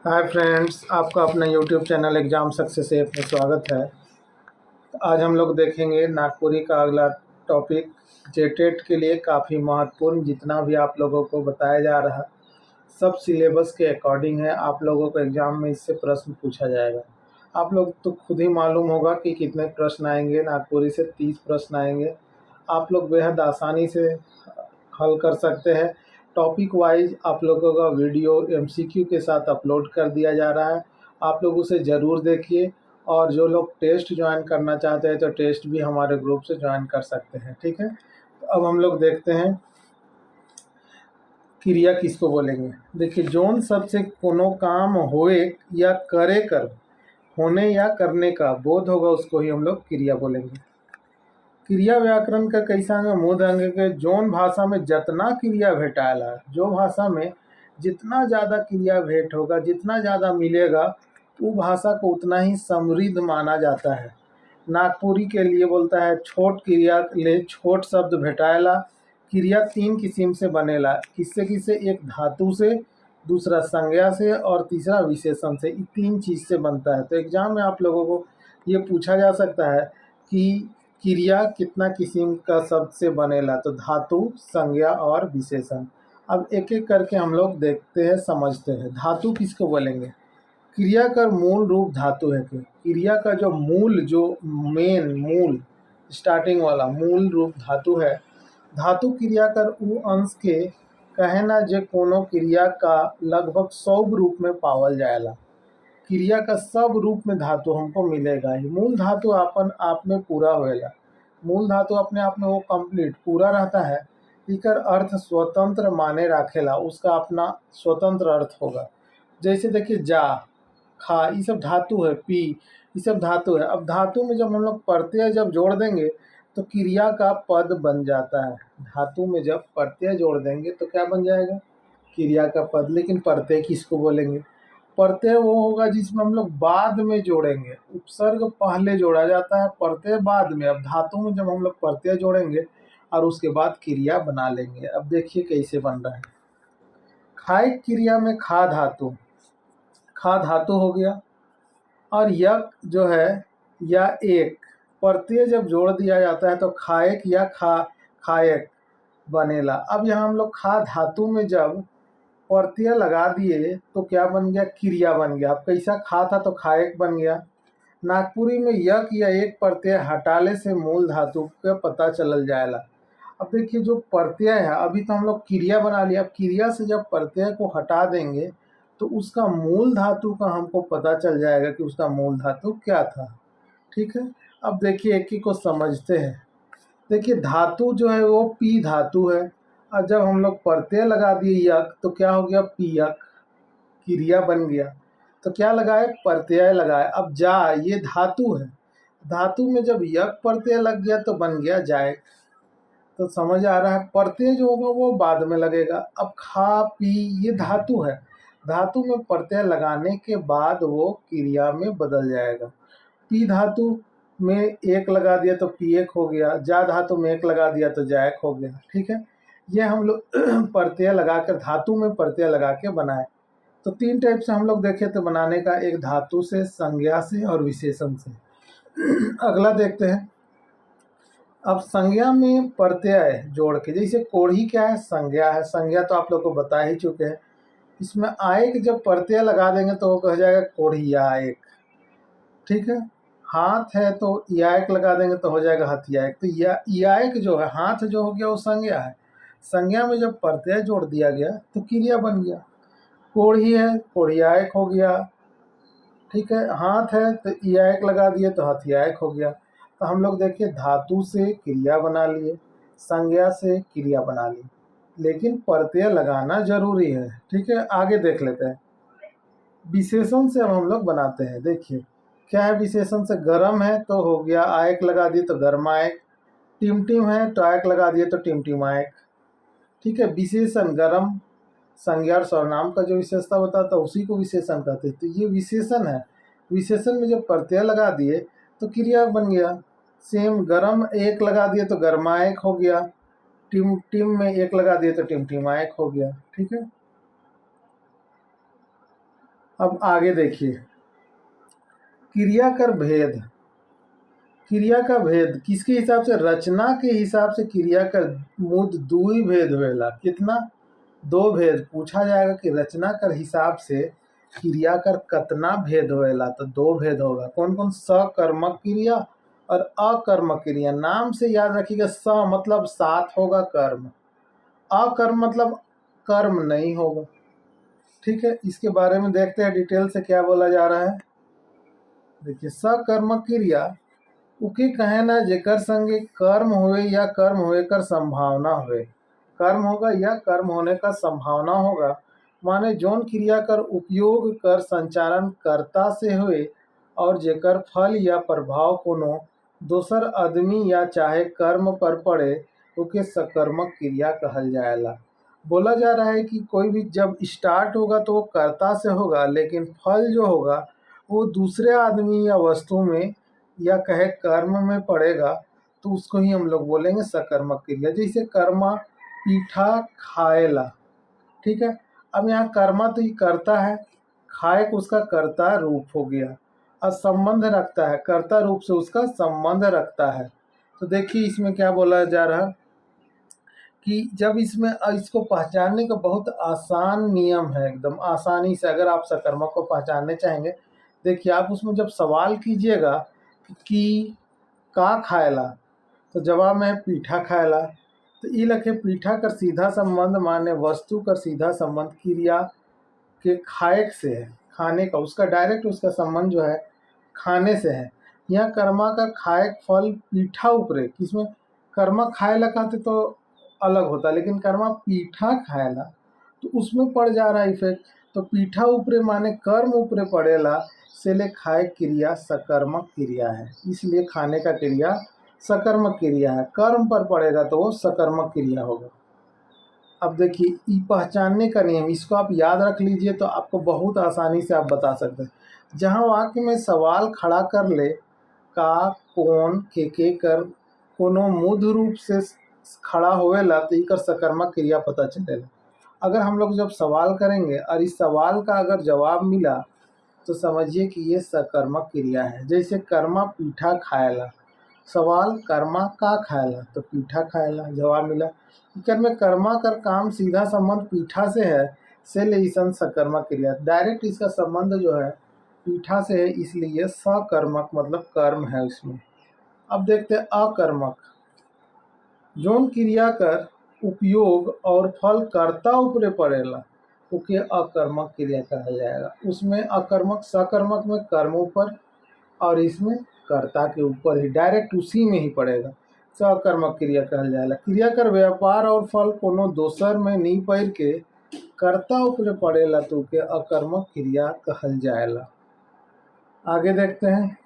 Hi friends, आपका अपना YouTube channel exam success app में स्वागत है। आज हम लोग देखेंगे नागपुरी का अगला टॉपिक जेटेट के लिए काफ़ी महत्वपूर्ण। जितना भी आप लोगों को बताया जा रहा सब सिलेबस के अकॉर्डिंग है। आप लोगों को एग्ज़ाम में इससे प्रश्न पूछा जाएगा। आप लोग तो खुद ही मालूम होगा कि कितने प्रश्न आएंगे। नागपुरी से 30 प्रश्न आएंगे। आप लोग बेहद आसानी से हल कर सकते हैं। टॉपिक वाइज आप लोगों का वीडियो एमसीक्यू के साथ अपलोड कर दिया जा रहा है। आप लोग उसे ज़रूर देखिए, और जो लोग टेस्ट ज्वाइन करना चाहते हैं तो टेस्ट भी हमारे ग्रुप से ज्वाइन कर सकते हैं। ठीक है, तो अब हम लोग देखते हैं क्रिया किसको बोलेंगे। देखिए, जोन शब्द से कोनो काम होए या करे कर होने या करने का बोध होगा, उसको ही हम लोग क्रिया बोलेंगे। क्रिया व्याकरण का कैसा में मूल अंग के जोन भाषा में जितना क्रिया भेटाला, जो भाषा में जितना ज़्यादा क्रिया भेंट होगा, जितना ज़्यादा मिलेगा, वो भाषा को उतना ही समृद्ध माना जाता है। नागपुरी के लिए बोलता है छोट क्रिया ले छोट शब्द भेटाला। क्रिया 3 किस्म से बनेला। किससे किससे? एक धातु से, दूसरा संज्ञा से, और तीसरा विशेषण से। ये 3 चीज़ से बनता है। तो एग्जाम में आप लोगों को ये पूछा जा सकता है कि क्रिया कितना किस्म का शब्द से बनेला, तो धातु, संज्ञा और विशेषण। अब एक एक करके हम लोग देखते हैं, समझते हैं। धातु किसको बोलेंगे? क्रिया का मूल रूप धातु है। कि क्रिया का जो मूल, जो मेन मूल स्टार्टिंग वाला मूल रूप धातु है। धातु क्रिया कर उ अंश के कहना जे कोनो क्रिया का लगभग 100 रूप में पावल जाएला। क्रिया का सब रूप में धातु हमको मिलेगा ही। मूल धातु अपन आप में पूरा होएगा। मूल धातु अपने आप में वो कंप्लीट पूरा रहता है। इकर अर्थ स्वतंत्र माने राखेला, उसका अपना स्वतंत्र अर्थ होगा। जैसे देखिए, जा, खा, ये सब धातु है। पी, ये सब धातु है। अब धातु में जब हम लोग प्रत्यय जब जोड़ देंगे तो क्रिया का पद बन जाता है। धातु में जब प्रत्यय जोड़ देंगे तो क्या बन जाएगा? क्रिया का पद। लेकिन प्रत्यय किसको बोलेंगे? प्रत्यय वो होगा जिसमें हम लोग बाद में जोड़ेंगे। उपसर्ग पहले जोड़ा जाता है, प्रत्यय बाद में। अब धातु में जब हम लोग प्रत्यय जोड़ेंगे और उसके बाद क्रिया बना लेंगे। अब देखिए कैसे बन रहा है। खाए क्रिया में खा धातु, खा धातु हो गया। और यक जो है, या एक प्रत्यय जब जोड़ दिया जाता है तो खाएक या खाएक बनेला। अब यहाँ हम लोग खा धातु में जब प्रत्यय लगा दिए तो क्या बन गया? क्रिया बन गया। अब कैसा? खा था तो खाएक बन गया। नागपुरी में यक या एक प्रत्यय हटाले से मूल धातु का पता चल जाएगा। अब देखिए, जो प्रत्यय है, अभी तो हम लोग क्रिया बना लिया। अब क्रिया से जब प्रत्यय को हटा देंगे तो उसका मूल धातु का हमको पता चल जाएगा कि उसका मूल धातु क्या था। ठीक है, अब देखिए एक ही को समझते हैं। देखिए, धातु जो है वो पी धातु है। और जब हम लोग प्रत्यय लगा दिए यक तो क्या हो गया? पियक, क्रिया बन गया। तो क्या लगाए? प्रत्यय लगाए। अब जा, ये धातु है। धातु में जब यक प्रत्यय लग गया तो बन गया जाए। तो समझ आ रहा है? प्रत्यय जो होगा वो बाद में लगेगा। अब खा, पी, ये धातु है। धातु में प्रत्यय लगाने के बाद वो क्रिया में बदल जाएगा। पी धातु में एक लगा दिया तो पी एक हो गया। जा धातु में एक लगा दिया तो जायक हो गया। ठीक है, ये हम लोग प्रत्यय लगाकर धातु में प्रत्यय लगा के बनाए। तो 3 टाइप से हम लोग देखे तो बनाने का, एक धातु से, संज्ञा से और विशेषण से। अगला देखते हैं। अब संज्ञा में प्रत्यय जोड़ के, जैसे कोढ़ी क्या है? संज्ञा है। संज्ञा तो आप लोग को बता ही चुके हैं। इसमें आयक जब प्रत्यय लगा देंगे तो वो कह जाएगा कोढ़ियायक। ठीक है, हाथ है तो यायक लगा देंगे तो हो जाएगा हथियायक। तो यायक जो है, हाथ जो हो गया वो संज्ञा है। संज्ञा में जब प्रत्यय जोड़ दिया गया तो क्रिया बन गया। कोढ़ी है, कोढ़ियायक हो गया। ठीक है, हाथ है तो यायक लगा दिए तो हथियायक हो गया। तो हम लोग देखिए, धातु से क्रिया बना लिए, संज्ञा से क्रिया बना ली, लेकिन प्रत्यय लगाना जरूरी है। ठीक है, आगे देख लेते हैं। विशेषण से अब हम लोग बनाते हैं। देखिए क्या है विशेषण से? गरम है तो हो गया आयक लगा दिए तो गर्मायक। टिमटिम है तो आयक लगा दिए तो टिमटिमायक। ठीक है, विशेषण गरम संज्ञा और सर्वनाम का जो विशेषता बताता है उसी को विशेषण कहते हैं। तो ये विशेषण है। विशेषण में जब प्रत्यय लगा दिए तो क्रिया बन गया। सेम, गरम एक लगा दिए तो गर्मायक हो गया। टिम में एक लगा दिए तो टिमटिमायक हो गया। ठीक है, अब आगे देखिए, क्रिया कर भेद। क्रिया का भेद किसके हिसाब से? रचना के हिसाब से क्रिया का मुद दुई भेद होएला। कितना? दो भेद। पूछा जाएगा कि रचना कर हिसाब से क्रिया कर कतना भेद होएला, तो दो भेद होगा। कौन कौन? सकर्मक क्रिया और अकर्मक क्रिया। नाम से याद रखिएगा, स मतलब साथ होगा कर्म, अकर्म मतलब कर्म नहीं होगा। ठीक है, इसके बारे में देखते हैं डिटेल से क्या बोला जा रहा है। देखिए, सकर्मक क्रिया उके कहे ना जेकर संगे कर्म होए या कर्म होए कर संभावना होए। कर्म होगा या कर्म होने का संभावना होगा, माने जौन क्रिया कर उपयोग कर संचालन कर्ता से होए और जेकर फल या प्रभाव कोनो दोसर आदमी या चाहे कर्म पर पड़े, उके सकर्मक क्रिया कहल जाएला। बोला जा रहा है कि कोई भी जब स्टार्ट होगा तो वो कर्ता से होगा, लेकिन फल जो होगा वो दूसरे आदमी या वस्तु में या कहे कर्म में पड़ेगा, तो उसको ही हम लोग बोलेंगे सकर्मक क्रिया। जैसे कर्मा पीठा खाएला। ठीक है, अब यहाँ कर्मा तो ये करता है, खाए को उसका कर्ता रूप हो गया और संबंध रखता है, कर्ता रूप से उसका संबंध रखता है। तो देखिए इसमें क्या बोला जा रहा है कि जब इसमें इसको पहचानने का बहुत आसान नियम है, एकदम आसानी से अगर आप सकर्मक को पहचानने चाहेंगे। देखिए, आप उसमें जब सवाल कीजिएगा कि का खाएला, तो जवाब में है पीठा खाएला। तो ई लखे पीठा कर सीधा संबंध माने वस्तु कर सीधा संबंध क्रिया के खाए से है, खाने का, उसका डायरेक्ट उसका संबंध जो है खाने से है। यहाँ कर्मा का खाए फल पीठा उपरे, किसमें? कर्मा खाएला कहते तो अलग होता, लेकिन कर्मा पीठा खाएला तो उसमें पड़ जा रहा है इफेक्ट। तो पीठा उपरे माने कर्म उपरे पड़ेला, से ले खाए क्रिया सकर्मक क्रिया है, इसलिए खाने का क्रिया सकर्मक क्रिया है। कर्म पर पड़ेगा तो वो सकर्मक क्रिया होगा। अब देखिए, ई पहचानने का नियम, इसको आप याद रख लीजिए तो आपको बहुत आसानी से आप बता सकते हैं। जहाँ वाक्य में सवाल खड़ा कर ले, का, कौन, के कर कोनो मूढ़ रूप से खड़ा होएला तो इकर सकर्मक क्रिया पता चलेला। अगर हम लोग जब सवाल करेंगे और इस सवाल का अगर जवाब मिला तो समझिए कि ये सकर्मक क्रिया है। जैसे कर्मा पीठा खाएला, सवाल कर्मा का खाएला, तो पीठा खाएला, जवाब मिला। इकर में कर्मा कर काम सीधा संबंध पीठा से है, से ले ईसन सकर्मक क्रिया, डायरेक्ट इसका संबंध जो है पीठा से है, इसलिए सकर्मक मतलब कर्म है इसमें। अब देखते हैं अकर्मक। जौन क्रिया कर उपयोग और फल कर्ता ऊपरे पड़ेला ओके अकर्मक क्रिया कहा जाएगा। उसमें अकर्मक, सकर्मक में कर्म ऊपर और इसमें कर्ता के ऊपर ही डायरेक्ट उसी में ही पड़ेगा, सकर्मक क्रिया कहल जाएगा। क्रिया कर व्यापार और फल कोनो दोसर में नहीं पैर के कर्ता ऊपरे पड़ेला तो के अकर्मक क्रिया कहल जाएला। आगे देखते हैं,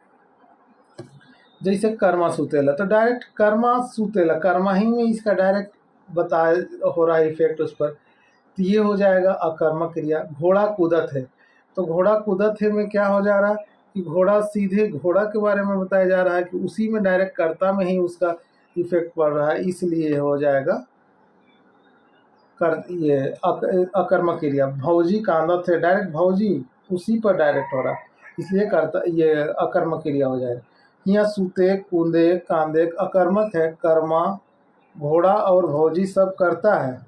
जैसे कर्मा सुतेला, तो डायरेक्ट कर्मा सुतेला, कर्मा ही में इसका डायरेक्ट बता हो रहा है इफेक्ट उस पर, तो ये हो जाएगा अकर्मक क्रिया। घोड़ा कूदत है, तो घोड़ा कूदत है में क्या हो जा रहा है कि घोड़ा, सीधे घोड़ा के बारे में बताया जा रहा है कि उसी में डायरेक्ट कर्ता में ही उसका इफेक्ट पड़ रहा है, इसलिए हो जाएगा कर ये अकर्मक क्रिया। भौजी कांदत है, डायरेक्ट भौजी उसी पर डायरेक्ट हो रहा है, इसलिए कर्ता ये अकर्मक क्रिया हो जाएगा। यहाँ सूते, कूदे, कांदे अकर्मक है, कर्मा, घोड़ा और भौजी सब करता है,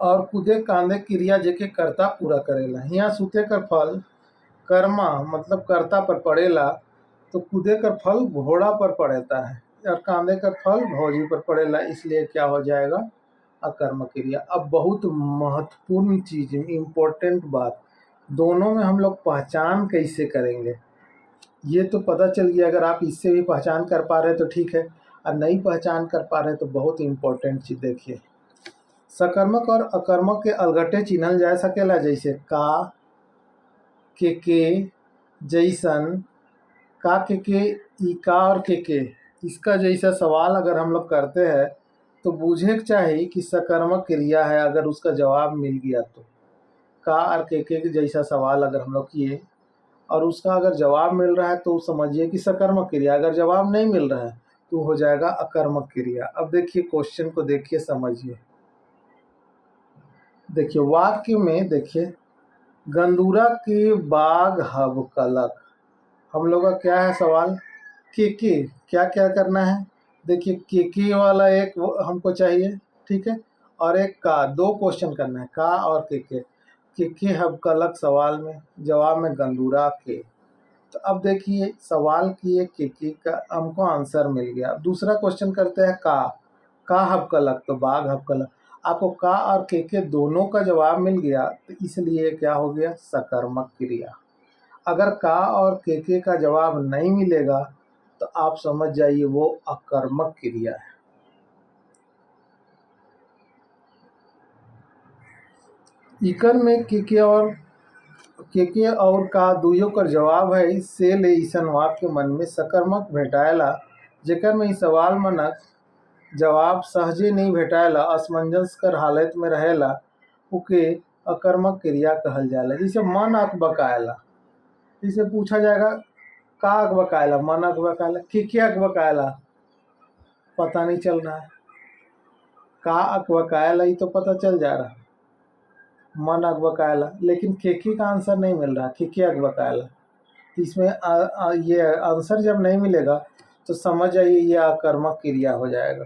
और कूदे कांदे क्रिया जेके कर्ता पूरा करेला। यहाँ सूते कर फल कर्मा मतलब कर्ता पर पड़ेला, तो कूदे कर फल घोड़ा पर पड़ता है और कांदे कर फल भौजी पर पड़ेला, इसलिए क्या हो जाएगा अकर्मक क्रिया। अब बहुत महत्वपूर्ण चीज, इम्पोर्टेंट बात, दोनों में हम लोग पहचान कैसे करेंगे ये तो पता चल गया। अगर आप इससे भी पहचान कर पा रहे हैं तो ठीक है, और नहीं पहचान कर पा रहे हैं तो बहुत इम्पोर्टेंट चीज देखिए, सकर्मक और अकर्मक के अलगटे चिन्हल जा सकेला। जैसे का, के जैसन, का के ई का और के, इसका जैसा सवाल अगर हम लोग करते हैं तो बूझे के चाहिए कि सकर्मक क्रिया है। अगर उसका जवाब मिल गया तो का और के जैसा सवाल अगर हम लोग किए और उसका अगर जवाब मिल रहा है तो समझिए कि सकर्मक क्रिया, अगर जवाब नहीं मिल रहा है तो हो जाएगा अकर्मक क्रिया। अब देखिए क्वेश्चन को, देखिए समझिए। देखिए वाक्य में, देखिए गंदूरा के बाग हब कलक। हम लोग का क्या है सवाल, के क्या क्या करना है। देखिए के वाला एक हमको चाहिए, ठीक है, और एक का, दो क्वेश्चन करना है, का और के हब कलक सवाल में, जवाब में गंदूरा के। तो अब देखिए सवाल किए के का, हमको आंसर मिल गया। अब दूसरा क्वेश्चन करते हैं का हब कलक, तो बाघ हब कलक। आपको का और के दोनों का जवाब मिल गया, तो इसलिए क्या हो गया, सकर्मक क्रिया। अगर का और के का जवाब नहीं मिलेगा तो आप समझ जाइए वो अकर्मक क्रिया है। इकर में के और का दुइयों कर जवाब है, से ले ईसन वाक्य मन में सकर्मक भेटायला, जेकर में ई सवाल मनक जवाब सहजे नहीं भेटायला, असमंजस कर हालत में रहेला, उके अकर्मक क्रिया कहल जाला। जैसे मन अक बकायला, इसे पूछा जाएगा का अक बकायला, मन अक बकायला, के अक बकायला, पता नहीं चल रहा है। का अक बकायला ही तो पता चल जा रहा, मन अक बकायला, लेकिन के का आंसर नहीं मिल रहा, के अक बकायला। इसमें ये आंसर जब नहीं मिलेगा तो समझ आइए ये अकर्मक क्रिया हो जाएगा।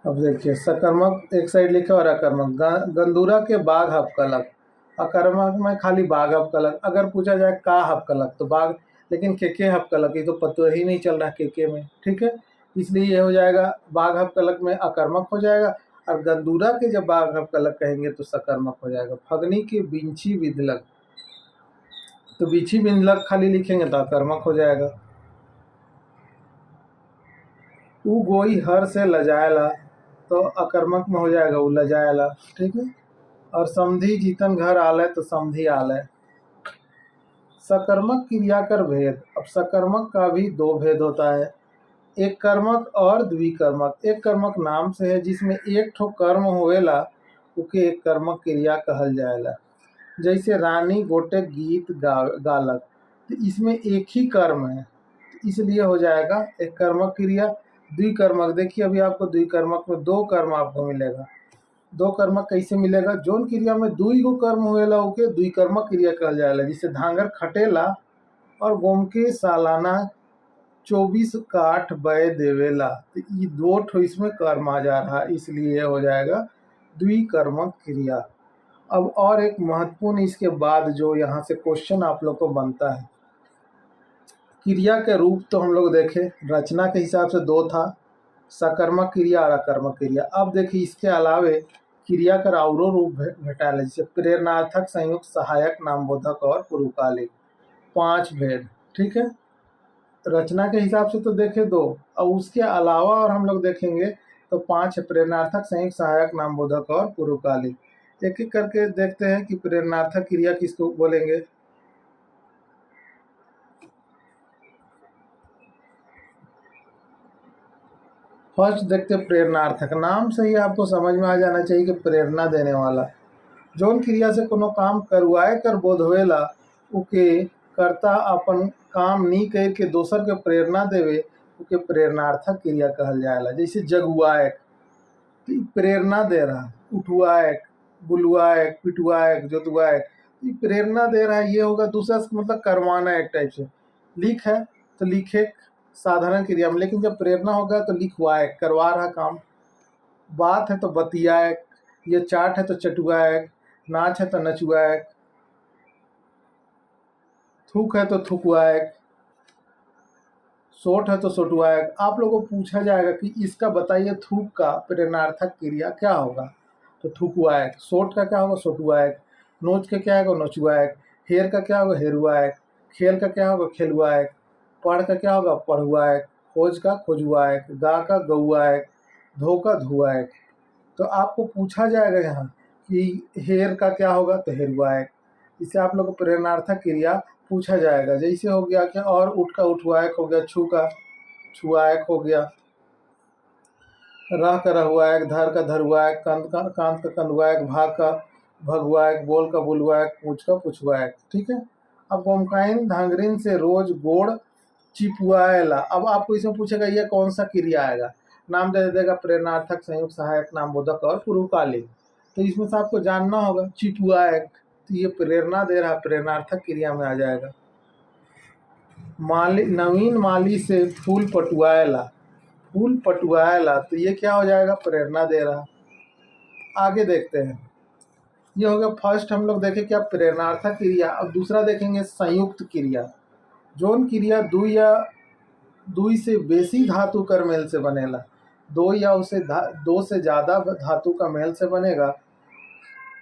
अब देखिए सकर्मक एक साइड लिखा और अकर्मक, गंदूरा के बाघ हपकलक, अकर्मक में खाली बाघ हपकलक। अगर पूछा जाए का हपकलक तो बाघ, लेकिन के हपकलक ये तो पता ही नहीं चल रहा के में, ठीक है, इसलिए ये हो जाएगा बाघ हपकलक में अकर्मक हो जाएगा, और गंदूरा के जब बाघ हपकलक कहेंगे तो सकर्मक हो जाएगा। फगनी के बिंची विधलक, तो बिछी बिंधलक खाली लिखेंगे तो अकर्मक हो जाएगा। ऊ गोई हर से लजायला, तो अकर्मक में हो जाएगा ऊ लजायला, ठीक है। और समधी जीतन घर आलय तो समधी आलय। सकर्मक क्रिया कर भेद, अब सकर्मक का भी दो भेद होता है, एक कर्मक और द्विकर्मक। एक कर्मक नाम से है जिसमें एक ठो कर्म होएला, उके एक कर्मक क्रिया कहल जाएला। जैसे रानी गोटे गीत गालक, तो इसमें एक ही कर्म है, इसलिए हो जाएगा एक कर्मक क्रिया। द्विकर्मक, देखिए अभी आपको द्विकर्मक में दो कर्म आपको मिलेगा। दो कर्मक कैसे मिलेगा, जोन क्रिया में दुई गो कर्म हुएला ओके द्विकर्मक क्रिया कहल जाएला। जैसे धांगर खटेला और गोम के सालाना 24 काठ बय देवेला, तो ये दो ठो इसमें कर्म आ जा रहा, इसलिए हो जाएगा द्विकर्मक क्रिया। अब और एक महत्वपूर्ण इसके बाद जो यहाँ से क्वेश्चन आप लोग को बनता है, क्रिया के रूप तो हम लोग देखे रचना के हिसाब से दो था, सकर्मक क्रिया और अकर्मक क्रिया। अब देखिए इसके अलावे क्रिया का औरो रूप भेटाला, जैसे प्रेरणार्थक, संयुक्त, सहायक, नामबोधक और पूर्वकालिक, 5 भेद, ठीक है। रचना के हिसाब से तो देखे दो, और उसके अलावा और हम लोग देखेंगे तो 5 है, प्रेरणार्थक, संयुक्त, सहायक, नामबोधक और पूर्वकालिक। एक एक करके देखते हैं कि प्रेरणार्थक क्रिया किसको बोलेंगे। फर्स्ट देखते प्रेरणार्थक, नाम से ही आपको समझ में आ जाना चाहिए कि प्रेरणा देने वाला। जौन क्रिया से कोनो काम करवाए कर बोध होएला, उके कर्ता अपन काम नी कर के दोसर के प्रेरणा देवे, उके प्रेरणार्थक क्रिया कहल जाएला। जैसे जगुआए, तो प्रेरणा दे रहा, उठवाए, बुलवाए, पिटवाए, जोतवाए, प्रेरणा दे रहा है, ये होगा। दूसरा मतलब करवाना एक टाइप से, लिख है तो लिखे साधारण क्रिया में, लेकिन जब प्रेरणा होगा तो लिखवाए, करवा रहा काम। बात है तो बतियाए, ये चाट है तो चटुआए, नाच है तो नचुआए, थूक है तो थुकवाए, सोट है तो सोटवाए। आप लोगों को पूछा जाएगा कि इसका बताइए थूक का प्रेरणार्थक क्रिया क्या होगा, तो थुकवाए। सोट का क्या होगा, सोटवाए। नोच का क्या होगा, नोचवाए। हेर का क्या होगा, हेरुआए। खेल का क्या होगा, खेलवाए। पढ़ का क्या होगा, पढ़वाए। खोज का खोजवाए। गा का गौआए। धो का धुआए। तो आपको पूछा जाएगा यहाँ कि हेर का क्या होगा, तो हेरुआए। इससे आप लोग को प्रेरणार्थक क्रिया पूछा जाएगा। जैसे हो गया क्या, और उठ का उठवाएक हो गया, छू का छुआएक हो गया, रह का रहुआएक, धर का धरुआएक, कांत का कंदुआएक, भाग का भगवाएक, बोल का बुलवाएक, पूछ का पुछवाएक, ठीक है। अब गोमकाइन धांगरिन से रोज गोड़ चिपुआएला। अब आपको इसमें पूछेगा ये कौन सा क्रिया आएगा, नाम दे देगा प्रेरणार्थक, संयुक्त, सहायक, नामबोधक और पूर्वकालिक। तो इसमें से आपको जानना होगा चिपुआएक, तो ये प्रेरणा दे रहा, प्रेरणार्थक क्रिया में आ जाएगा। माली, नवीन माली से फूल पटुआएला, फूल पटुआएला, तो ये क्या हो जाएगा, प्रेरणा दे रहा। आगे देखते हैं, ये हो गया फर्स्ट हम लोग देखें क्या, प्रेरणार्थक क्रिया। अब दूसरा देखेंगे संयुक्त क्रिया। जोन क्रिया दुई या दुई से बेसी धातु कर मेल से बनेला, दो या उसे दो से ज़्यादा धातु का मेल से बनेगा।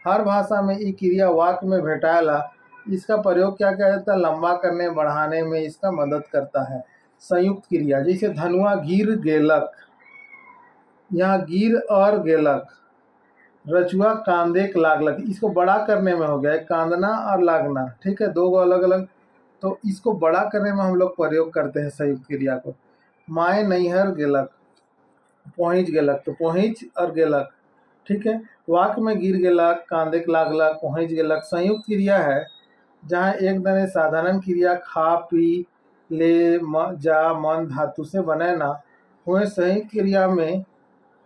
हर भाषा में ये क्रिया वाक्य में भेटाएला। इसका प्रयोग क्या किया जाता है, लंबा करने बढ़ाने में इसका मदद करता है। संयुक्त क्रिया, जैसे धनुआ गिर गेलक, यहाँ गिर और गेलक। रचुआ कांदेक लागलक, इसको बड़ा करने में हो गया, कांदना और लागना, ठीक है, दो अलग अलग, तो इसको बड़ा करने में हम लोग प्रयोग करते हैं संयुक्त क्रिया को। माए नैहर गेलक, पहुँच गेलक, तो पहुँच और गेलक, ठीक है। वाक्य में गिर गेलक, कांदेक लागलक, पहुँच गेलक संयुक्त क्रिया है, जहाँ एक दने साधारण क्रिया खा पी ले जा मन धातु से बने ना हुए। संयुक्त क्रिया में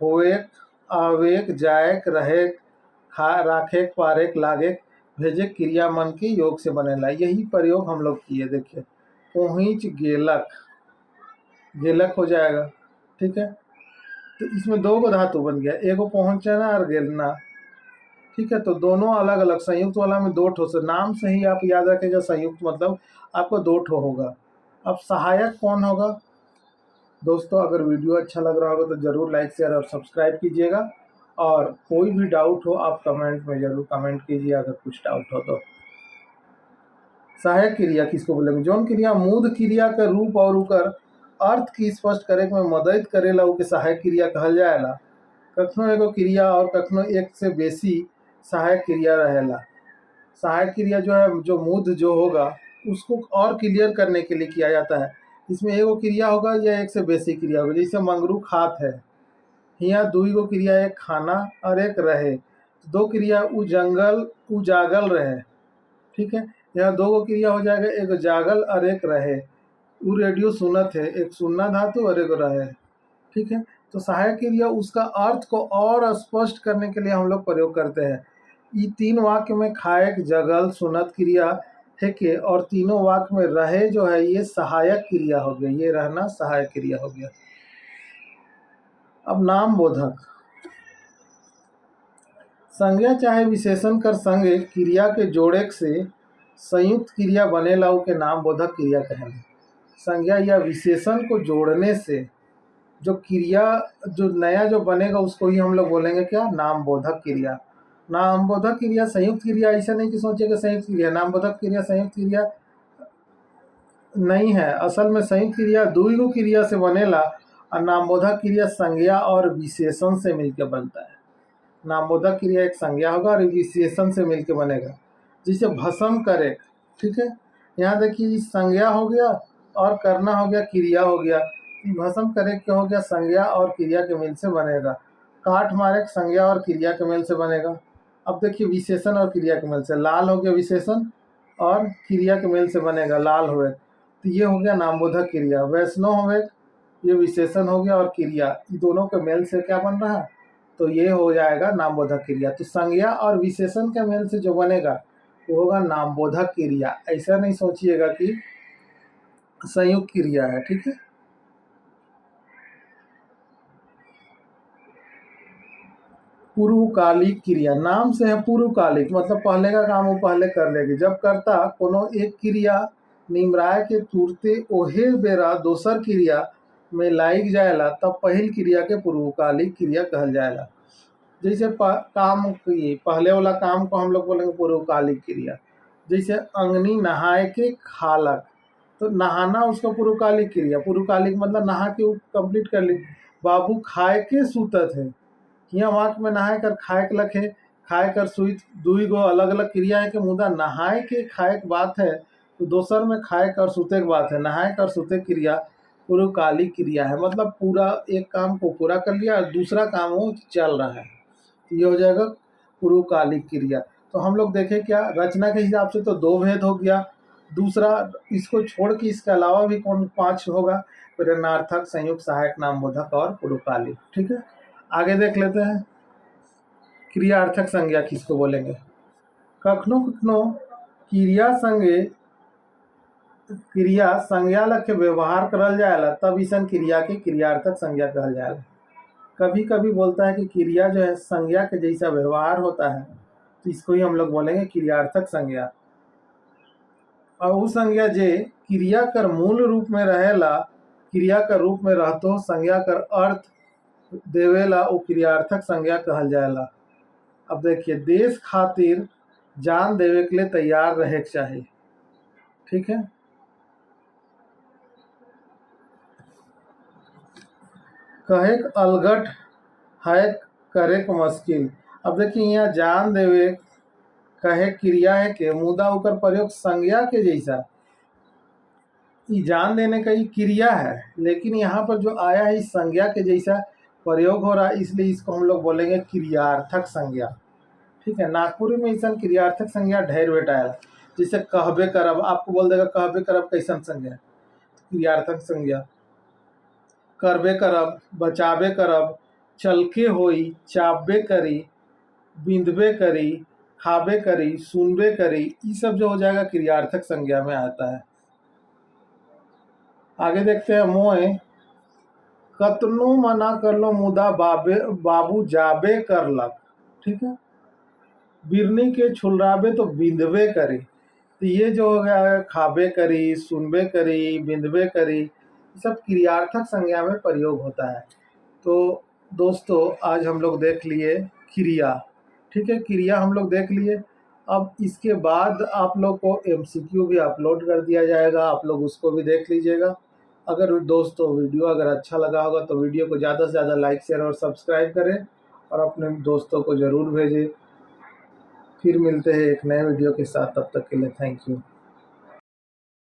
होएक, आवेक, जाएक, रहेक, खा राखेक, पारेक, लागेक, भेजेक क्रिया मन के योग से बनेला। यही प्रयोग हम लोग किए। देखिए पहुँच गेलक, गेलक हो जाएगा, ठीक है। तो इसमें दो गो धातु बन गया, एगो पहुँचना और गेलना, ठीक है। तो दोनों अलग अलग, संयुक्त वाला में दो ठो से, नाम से ही आप याद रखेगा संयुक्त मतलब आपको दो ठो होगा। अब सहायक कौन होगा दोस्तों, अगर वीडियो अच्छा लग रहा होगा तो ज़रूर लाइक शेयर और सब्सक्राइब कीजिएगा, और कोई भी डाउट हो आप कमेंट में ज़रूर कमेंट कीजिए अगर कुछ डाउट हो तो। सहायक क्रिया किसको बोलेंगे, जौन क्रिया मूढ़ क्रिया का रूप और उकर अर्थ की स्पष्ट करे में मदद करेला उके सहायक क्रिया कहल जाएला। कखनो एगो क्रिया और कखनो एक से बेसी सहायक क्रिया रहेला। सहायक क्रिया जो है, जो मूढ़ जो होगा उसको और क्लियर करने के लिए किया जाता है। इसमें एगो क्रिया होगा या एक से बेसी क्रिया होगा, जैसे मंगरू खात है, यहाँ दुई गो क्रिया, एक खाना और एक रहे, दो क्रिया जंगल जागल रहे, ठीक है। यहाँ दो गो क्रिया हो जाएगा, एक जागल और एक रहे। वो रेडियो सुनत है, एक सुनना धातु और एक रहे, ठीक है। तो सहायक क्रिया उसका अर्थ को और स्पष्ट करने के लिए हम लोग प्रयोग करते हैं। ये तीन वाक्य में खाएक, जगल, सुनत क्रिया है के, और तीनों वाक्य में रहे जो है ये सहायक क्रिया हो गया, ये रहना सहायक क्रिया हो गया। अब नाम बोधक, संज्ञा चाहे विशेषण कर संगे क्रिया के जोड़े से संयुक्त क्रिया बनेला के नाम बोधक क्रिया कहेंगे। संज्ञा या विशेषण को जोड़ने से जो क्रिया जो नया जो बनेगा उसको ही हम लोग बोलेंगे क्या, नाम बोधक क्रिया। नाम बोधक क्रिया संयुक्त क्रिया, ऐसा नहीं कि सोचिएगा संयुक्त क्रिया, नाम बोधक क्रिया संयुक्त क्रिया नहीं है। असल में संयुक्त क्रिया दुई गो क्रिया से बनेला और नामबोधक क्रिया संज्ञा और विशेषण से मिलकर बनता है। नामबोधक क्रिया एक संज्ञा होगा और विशेषण से मिलकर बनेगा। जिसे भस्म करे, ठीक है, यहाँ देखिए संज्ञा हो गया और करना हो गया, क्रिया हो गया। भस्म करे क्या हो गया, संज्ञा और क्रिया के मिल से बनेगा। काट मारे संज्ञा और क्रिया के मेल से बनेगा। अब देखिए विशेषण और क्रिया के मेल से, लाल हो गया विशेषण और क्रिया के मेल से बनेगा लाल हुए, तो ये हो गया नामबोधक क्रिया। वैष्णव हुए, ये विशेषण हो गया और क्रिया, ये दोनों के मेल से क्या बन रहा है, तो ये हो जाएगा नामबोधक क्रिया। तो संज्ञा और विशेषण के मेल से जो बनेगा वो होगा नामबोधक क्रिया। ऐसा नहीं सोचिएगा कि संयुक्त क्रिया है, ठीक है। पूर्वकालिक क्रिया, नाम से है पूर्वकालिक मतलब पहले का काम वो पहले कर लेगी। जब करता कोनो एक क्रिया निमराय के तुरते ओहे बेरा दोसर क्रिया में लाइक जाएला तब पहिल क्रिया के पूर्वकालिक क्रिया कहल जाएला। जैसे काम की पहले वाला काम को हम लोग बोलेंगे पूर्वकालिक क्रिया। जैसे अंगनी नहाए के खालक, तो नहाना उसका पूर्वकालिक क्रिया, पूर्वकालिक मतलब नहा के कंप्लीट कर ली। बाबू खाए के सूतत है, यहाँ वाक्य में नहाए कर खाए के लखे, खाए कर सुइत, दुई गो अलग अलग क्रिया है कि मुदा नहाए के खाए के बात है तो दोसर में खाए कर सूते के बात है। नहाए कर सूते क्रिया पूर्वकालिक क्रिया है, मतलब पूरा एक काम को पूरा कर लिया और दूसरा काम वो चल रहा है, तो ये हो जाएगा पूर्वकालिक क्रिया। तो हम लोग देखें क्या, रचना के हिसाब से तो दो भेद हो गया, दूसरा, इसको छोड़ के इसके अलावा भी कौन 5 होगा? प्रेरणार्थक, संयुक्त, सहायक, नामबोधक और पूर्वकालिक। ठीक है, आगे देख लेते हैं। क्रियार्थक संज्ञा किसको बोलेंगे? कखनो कखनो क्रिया संगे क्रिया संज्ञा के व्यवहार करल जाएला, तब इसन क्रिया के क्रियार्थक संज्ञा कहल जाएला। कभी कभी बोलता है कि क्रिया जो है संज्ञा के जैसा व्यवहार होता है, तो इसको ही हम लोग बोलेंगे क्रियार्थक संज्ञा। और वो संज्ञा जे क्रिया कर मूल रूप में रहेला, क्रिया कर रूप में रहतो संज्ञा कर अर्थ देवेला, वो क्रियार्थक संज्ञा कहल जाएला। अब देखिए, देश खातिर जान देवे के लिए तैयार रहे के चाहिए। ठीक है, कहे अलगट है करे को मुश्किल। अब देखिए, यहाँ जान देवे कहे क्रिया है के मुदा ओकर प्रयोग संज्ञा के जैसा, ये जान देने का ही क्रिया है, लेकिन यहाँ पर जो आया है इस संज्ञा के जैसा प्रयोग हो रहा है, इसलिए इसको हम लोग बोलेंगे क्रियार्थक संज्ञा। ठीक है, नागपुरी में ऐसा क्रियार्थक संज्ञा ढेर बेटा है। जैसे कहबे करब, आपको बोल देगा कहबे करब कैसन संज्ञा? क्रियार्थक संज्ञा। करबे करब, बचाबे करब, चलके होई, चाबे करी, बिंदबे करी, खाबे करी, सुनबे करी, ये सब जो हो जाएगा क्रियार्थक संज्ञा में आता है। आगे देखते हैं। मोए कतनो मना कर लो मुदा बाबू जाबे करलक। ठीक है, बिरनी के छुलराबे तो बिंदबे करी। तो ये जो हो गया खाबे करी, सुनबे करी, बिंदबे करी, सब क्रियार्थक संज्ञा में प्रयोग होता है। तो दोस्तों, आज हम लोग देख लिए क्रिया। ठीक है, क्रिया हम लोग देख लिए। अब इसके बाद आप लोग को MCQ भी अपलोड कर दिया जाएगा, आप लोग उसको भी देख लीजिएगा। अगर दोस्तों वीडियो अगर अच्छा लगा होगा तो वीडियो को ज़्यादा से ज़्यादा लाइक, शेयर और सब्सक्राइब करें और अपने दोस्तों को ज़रूर भेजें। फिर मिलते हैं एक नए वीडियो के साथ, तब तक के लिए थैंक यू।